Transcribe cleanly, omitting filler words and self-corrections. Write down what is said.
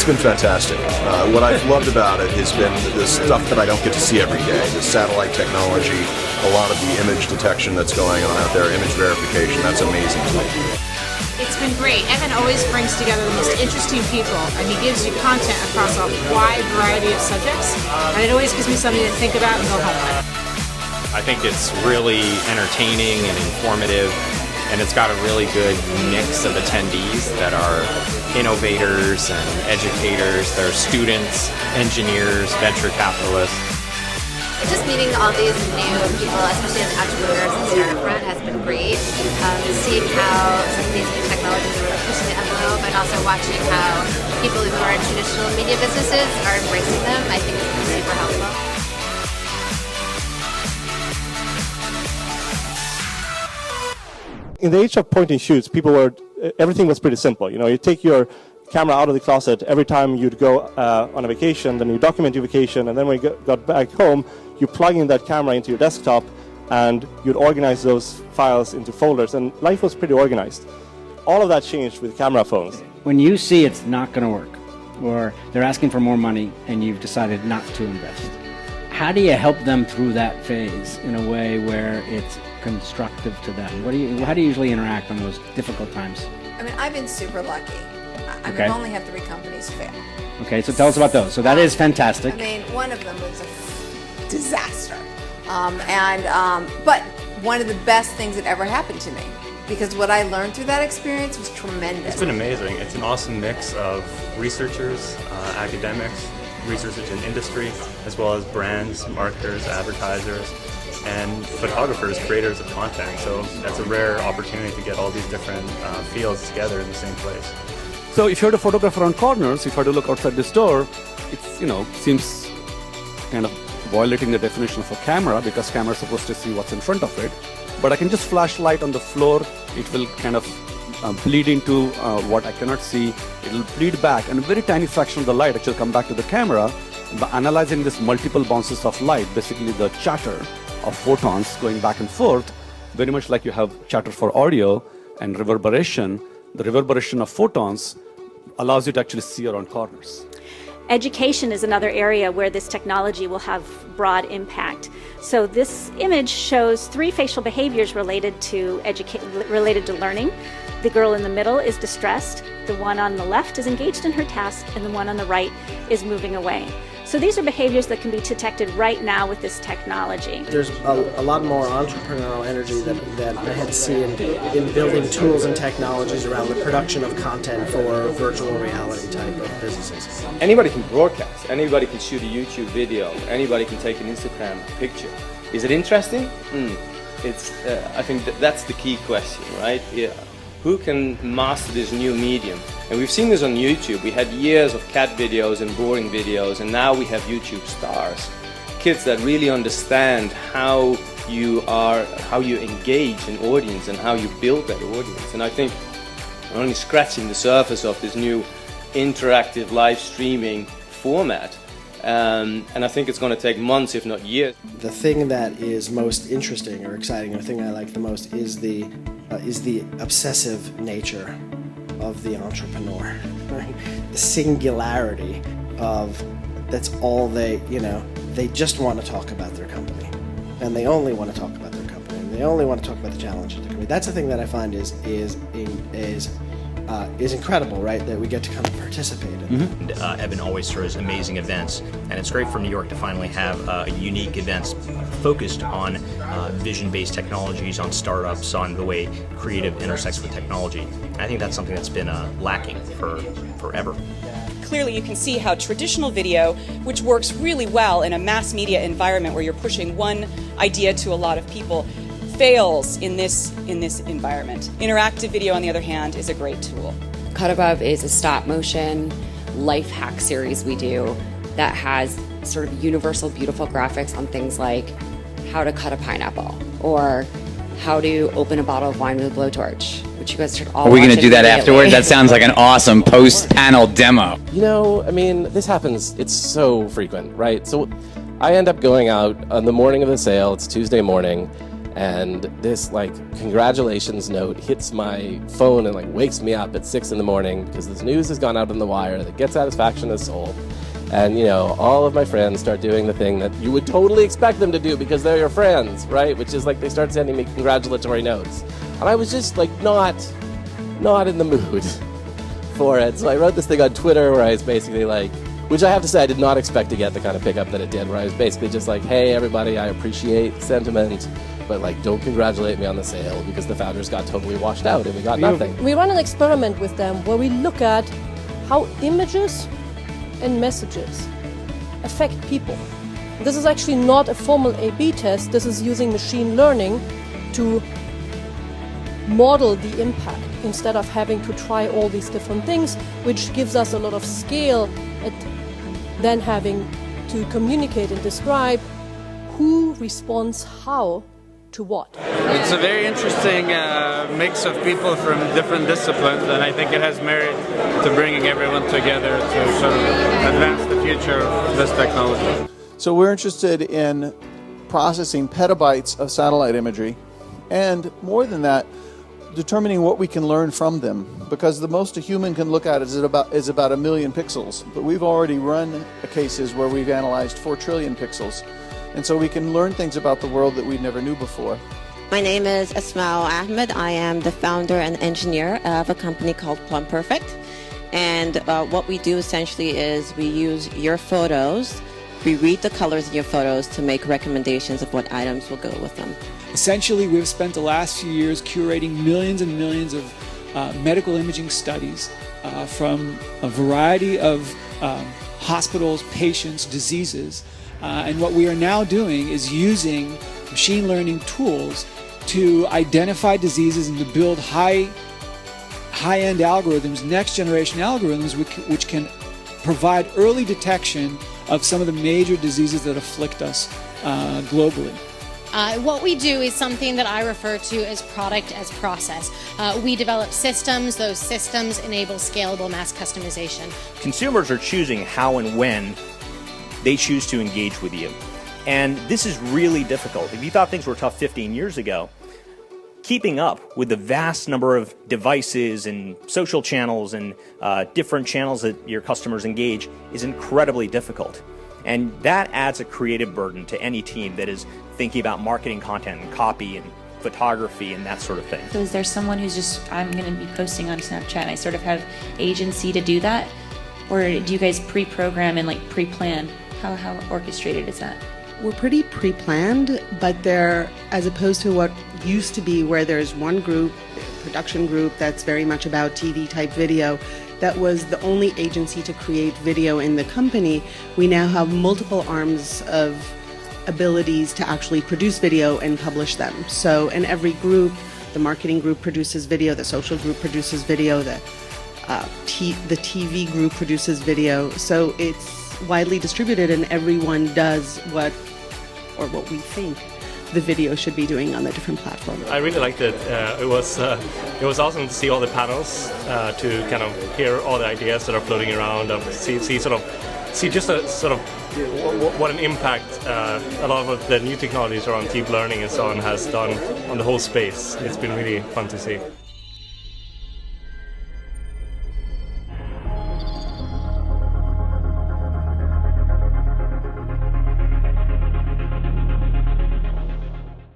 been fantastic. What I've loved about it has been the stuff that I don't get to see every day. The satellite technology, a lot of the image detection that's going on out there, image verification, that's amazing to me. It's been great. Evan always brings together the most interesting people, and he gives you content across a wide variety of subjects, and it always gives me something to think about and go home with. I think it's really entertaining and informative, and it's got a really good mix of attendees that are innovators and educators. There are students, engineers, venture capitalists. Just meeting all these new people, especially as entrepreneurs and startup front, has been great. Seeing how some of these new technologies are really pushing the envelope, and also watching how people who are in traditional media businesses are embracing them, I think has been super helpful. In the age of point and shoots, everything was pretty simple. You know, you take your camera out of the closet every time you'd go on a vacation, then you document your vacation, and then when you got back home, you plug in that camera into your desktop, and you'd organize those files into folders, and life was pretty organized. All of that changed with camera phones. When you see it's not going to work, or they're asking for more money, and you've decided not to invest, how do you help them through that phase in a way where it's constructive to them? How do you usually interact on those difficult times? I mean, I've been super lucky. Okay. I've only had 3 companies fail. Okay, so tell us about those. So that is fantastic. I mean, one of them was a disaster. But one of the best things that ever happened to me, because what I learned through that experience was tremendous. It's been amazing. It's an awesome mix of researchers, academics, researchers in industry, as well as brands, marketers, advertisers, and photographers, creators of content. So that's a rare opportunity to get all these different fields together in the same place. So if you're the photographer on corners, if I were to look outside this door, it's, seems kind of violating the definition of a camera, because camera is supposed to see what's in front of it. But I can just flash light on the floor. It will kind of bleed into what I cannot see. It will bleed back, and a very tiny fraction of the light actually come back to the camera. By analyzing this multiple bounces of light, basically the chatter of photons going back and forth, very much like you have chatter for audio and reverberation. The reverberation of photons allows you to actually see around corners. Education is another area where this technology will have broad impact. So this image shows 3 facial behaviors related to learning. The girl in the middle is distressed, the one on the left is engaged in her task, and the one on the right is moving away. So these are behaviors that can be detected right now with this technology. There's a lot more entrepreneurial energy that I had seen in building tools and technologies around the production of content for virtual reality type of businesses. Anybody can broadcast, anybody can shoot a YouTube video, anybody can take an Instagram picture. Is it interesting? I think that's the key question, right? Yeah. Who can master this new medium? And we've seen this on YouTube. We had years of cat videos and boring videos, and now we have YouTube stars. Kids that really understand how you engage an audience and how you build that audience. And I think we're only scratching the surface of this new interactive live streaming format. And I think it's going to take months, if not years. The thing that is most interesting or exciting, or the thing I like the most, is the obsessive nature of the entrepreneur. Right? The singularity of that's all they just want to talk about their company, and they only want to talk about their company, and they only want to talk about the challenge of the company. That's the thing that I find is incredible, right? That we get to come and participate in. Mm-hmm. Evan always throws amazing events, and it's great for New York to finally have unique events focused on vision-based technologies, on startups, on the way creative intersects with technology. I think that's something that's been lacking for forever. Clearly you can see how traditional video, which works really well in a mass media environment where you're pushing one idea to a lot of people, fails in this environment. Interactive video, on the other hand, is a great tool. Cut Above is a stop motion life hack series we do that has sort of universal beautiful graphics on things like how to cut a pineapple or how to open a bottle of wine with a blowtorch, which you guys should all watch. Are we going to do that afterwards? That sounds like an awesome post-panel demo. I mean, this happens, it's so frequent, right? So I end up going out on the morning of the sale, it's Tuesday morning, And this like congratulations note hits my phone and like wakes me up at 6 in the morning because this news has gone out on the wire that gets satisfaction of soul. And you know, all of my friends start doing the thing that you would totally expect them to do because they're your friends, right? Which is like they start sending me congratulatory notes. And I was just like not in the mood for it. So I wrote this thing on Twitter where I was basically like, which I have to say I did not expect to get the kind of pickup that it did, where I was basically just like, hey everybody, I appreciate sentiment, but like don't congratulate me on the sale because the founders got totally washed out and we got nothing. We run an experiment with them where we look at how images and messages affect people. This is actually not a formal A/B test. This is using machine learning to model the impact instead of having to try all these different things, which gives us a lot of scale at then having to communicate and describe who responds how to what. It's a very interesting mix of people from different disciplines, and I think it has merit to bringing everyone together to sort of advance the future of this technology. So we're interested in processing petabytes of satellite imagery, and more than that, determining what we can learn from them, because the most a human can look at is about 1 million pixels, but we've already run cases where we've analyzed 4 trillion pixels, and so we can learn things about the world that we never knew before. My name is Ismail Ahmed. I am the founder and engineer of a company called Plum Perfect, and what we do essentially is we use your photos, we read the colors in your photos to make recommendations of what items will go with them. Essentially, we've spent the last few years curating millions and millions of medical imaging studies from a variety of hospitals, patients, diseases. And what we are now doing is using machine learning tools to identify diseases and to build high-end algorithms, next-generation algorithms, which can provide early detection of some of the major diseases that afflict us globally. What we do is something that I refer to as product as process. We develop systems. Those systems enable scalable mass customization. Consumers are choosing how and when they choose to engage with you. And this is really difficult. If you thought things were tough 15 years ago, keeping up with the vast number of devices and social channels and different channels that your customers engage is incredibly difficult. And that adds a creative burden to any team that is thinking about marketing content and copy and photography and that sort of thing. So is there someone who's just, I'm going to be posting on Snapchat and I sort of have agency to do that? Or do you guys pre-program and like pre-plan? How orchestrated is that? We're pretty pre-planned, but they're, as opposed to what used to be where there's one group, production group, that's very much about TV type video, that was the only agency to create video in the company. We now have multiple arms of abilities to actually produce video and publish them. So in every group, the marketing group produces video, the social group produces video, the TV group produces video. So it's widely distributed and everyone does what we think the video should be doing on the different platforms. I really liked it. It was awesome to see all the panels, to kind of hear all the ideas that are floating around, see just a sort of what an impact a lot of the new technologies around deep learning and so on has done on the whole space. It's been really fun to see.